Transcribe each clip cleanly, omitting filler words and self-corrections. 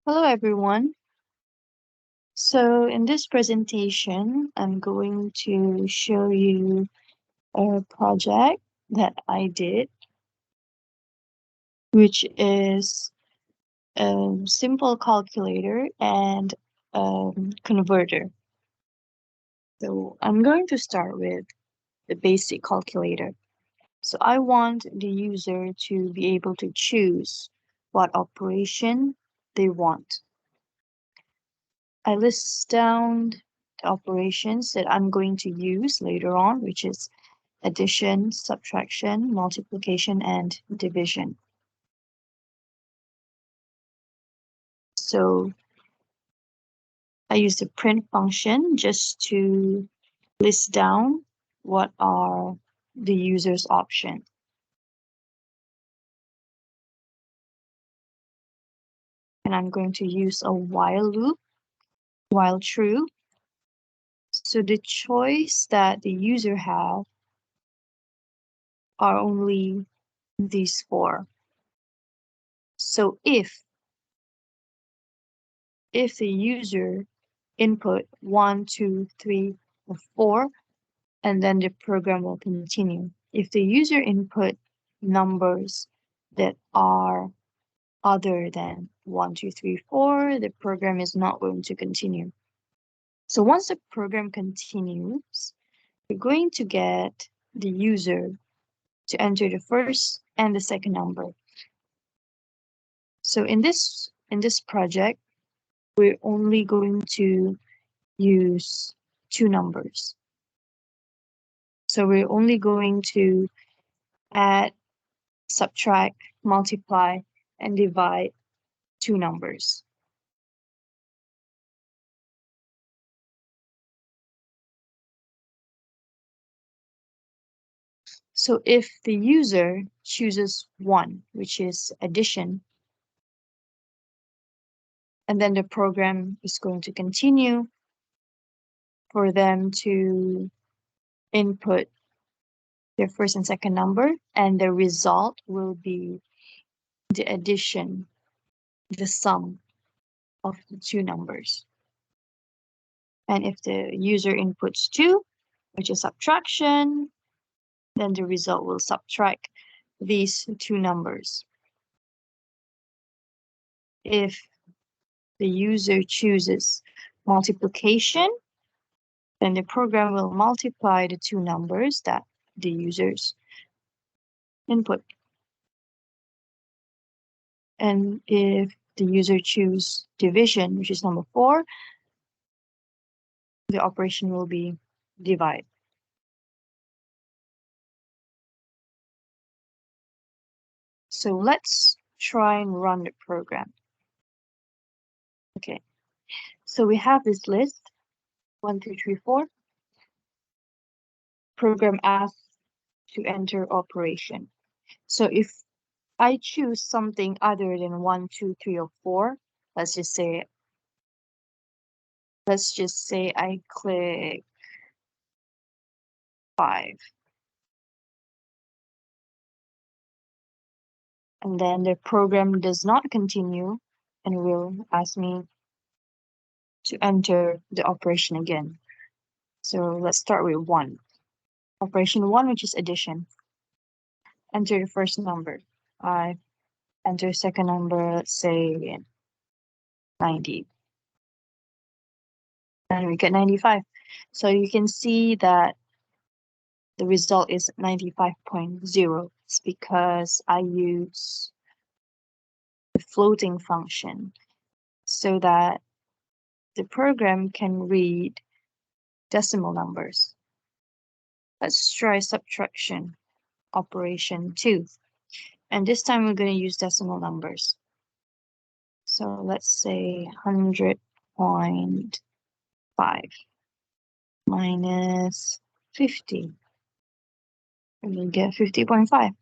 Hello everyone. So in this presentation, I'm going to show you a project that I did, which is a simple calculator and converter. So I'm going to start with the basic calculator. So I want the user to be able to choose what operation they want. I list down the operations that I'm going to use later on, which is addition, subtraction, multiplication, and division. So I use the print function just to list down what are the user's options. And I'm going to use a while loop, while true. So the choice that the user have are only these four. So if the user input 1, 2, 3, or 4, and then the program will continue. If the user input numbers that are other than 1, 2, 3, 4, the program is not going to continue. So once the program continues, you're going to get the user to enter the first and the second number. So in this project, we're only going to use two numbers. So we're only going to add, subtract, multiply, and divide two numbers. So if the user chooses 1, which is addition, and then the program is going to continue for them to input their first and second number, and the result will be the addition, the sum of the two numbers. And if the user inputs 2, which is subtraction, then the result will subtract these two numbers. If the user chooses multiplication, then the program will multiply the two numbers that the users input. And if the user chooses division, which is number 4, the operation will be divide. So let's try and run the program. Okay, so we have this list, 1, 2, 3, 4. Program asks to enter operation. So if I choose something other than 1, 2, 3, or 4, let's just say I click 5. And then the program does not continue and will ask me to enter the operation again. So let's start with 1. Operation 1, which is addition. Enter the first number. I enter second number, let's say 90. And we get 95. So you can see that the result is 95.0. It's because I use the floating function so that the program can read decimal numbers. Let's try subtraction, operation 2. And this time we're going to use decimal numbers. So let's say 100.5 minus 50. And we get 50.5.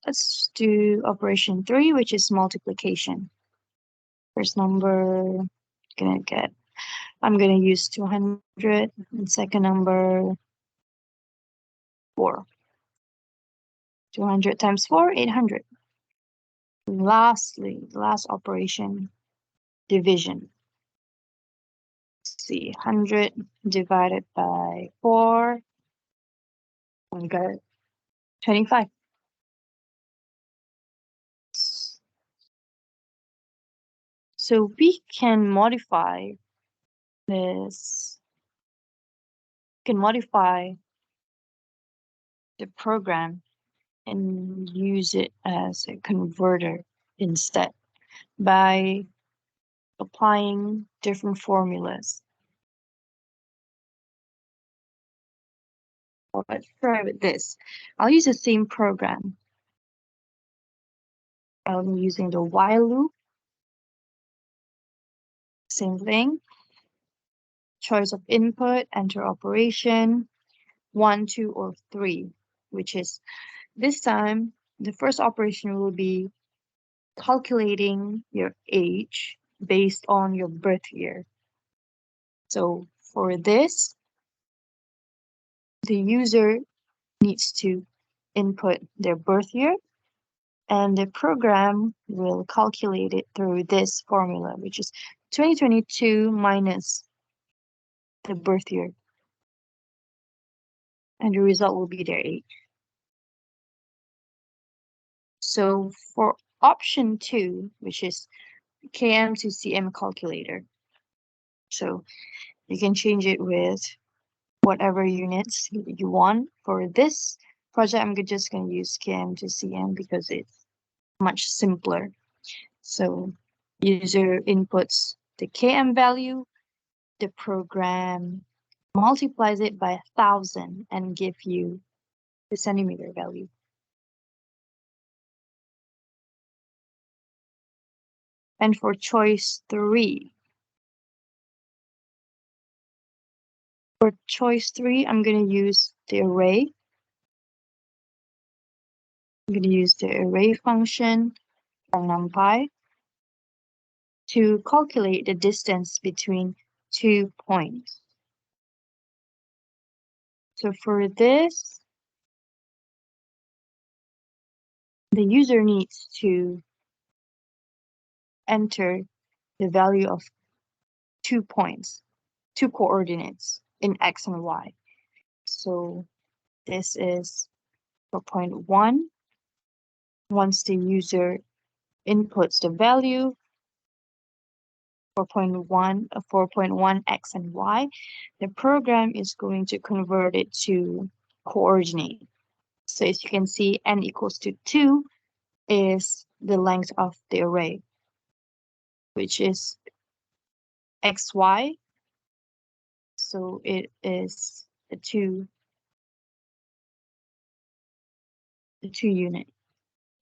Let's do operation 3, which is multiplication. First number, I'm gonna use 200, and second number, 4. 200 times 4, 800. Lastly, last operation, division. Let's see, 100 divided by 4, we got 25. So we can modify this, can modify the program and use it as a converter instead by applying different formulas. Let's try with this. I'll use the same program. I'm using the while loop. Same thing. Choice of input, enter operation, 1, 2, or 3, which is this time the first operation will be calculating your age based on your birth year. So for this, the user needs to input their birth year, and the program will calculate it through this formula, which is 2022 minus the birth year, and the result will be their age. So for option 2, which is KM to CM calculator, so you can change it with whatever units you want. For this project, I'm just going to use KM to CM because it's much simpler. So user inputs the KM value, the program multiplies it by 1,000 and give you the centimeter value. And for choice 3, I'm going to use the array. I'm going to use the array function from NumPy to calculate the distance between 2 points. So for this, the user needs to enter the value of 2 points, 2 coordinates in X and Y. So this is for point 1. Once the user inputs the value for 4.1 X and Y, the program is going to convert it to coordinate. So as you can see, n equals to 2 is the length of the array, which is xy. So it is a 2 unit,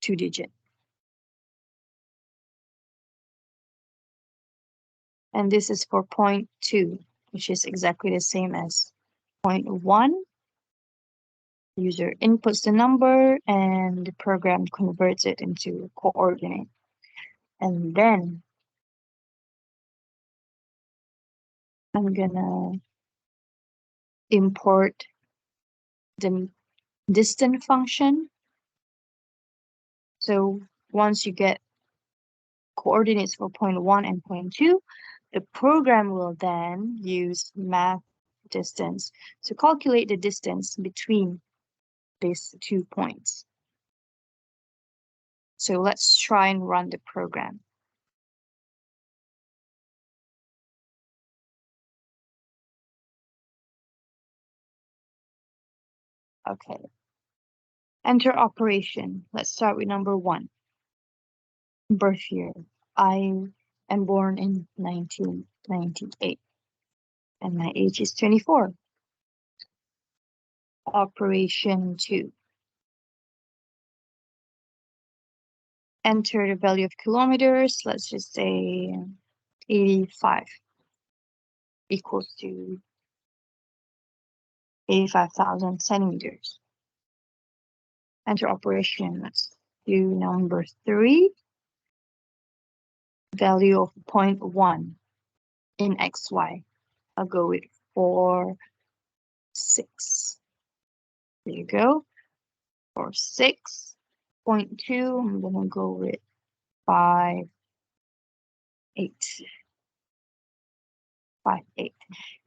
2 digit. And this is for point 2, which is exactly the same as point 1. User inputs the number and the program converts it into coordinate. And then I'm gonna import the distance function. So once you get coordinates for point 1 and point 2, the program will then use math distance to calculate the distance between these 2 points. So let's try and run the program. Okay. Enter operation. Let's start with number 1. Birth year. I am born in 1998 and my age is 24. Operation 2. Enter the value of kilometers. Let's just say 85 equals to 85,000 centimeters. Enter operation. Let's do number 3. Value of 0.1 in XY. I'll go with 4, 6. There you go. For 6.2, I'm gonna go with 5, 8, 5, 8.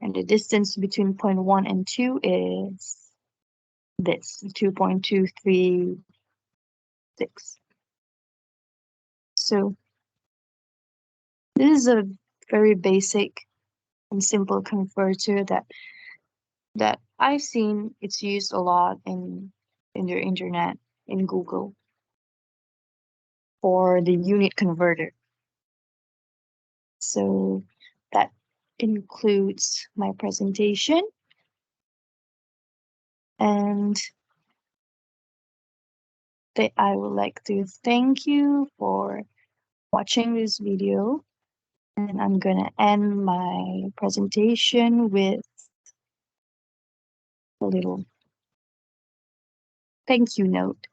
And the distance between point 1 and 2 is this, 2.236. So this is a very basic and simple converter that I've seen it's used a lot in the internet, in Google, for the unit converter. So that includes my presentation, and I would like to thank you for watching this video, and I'm gonna end my presentation with a little thank you note.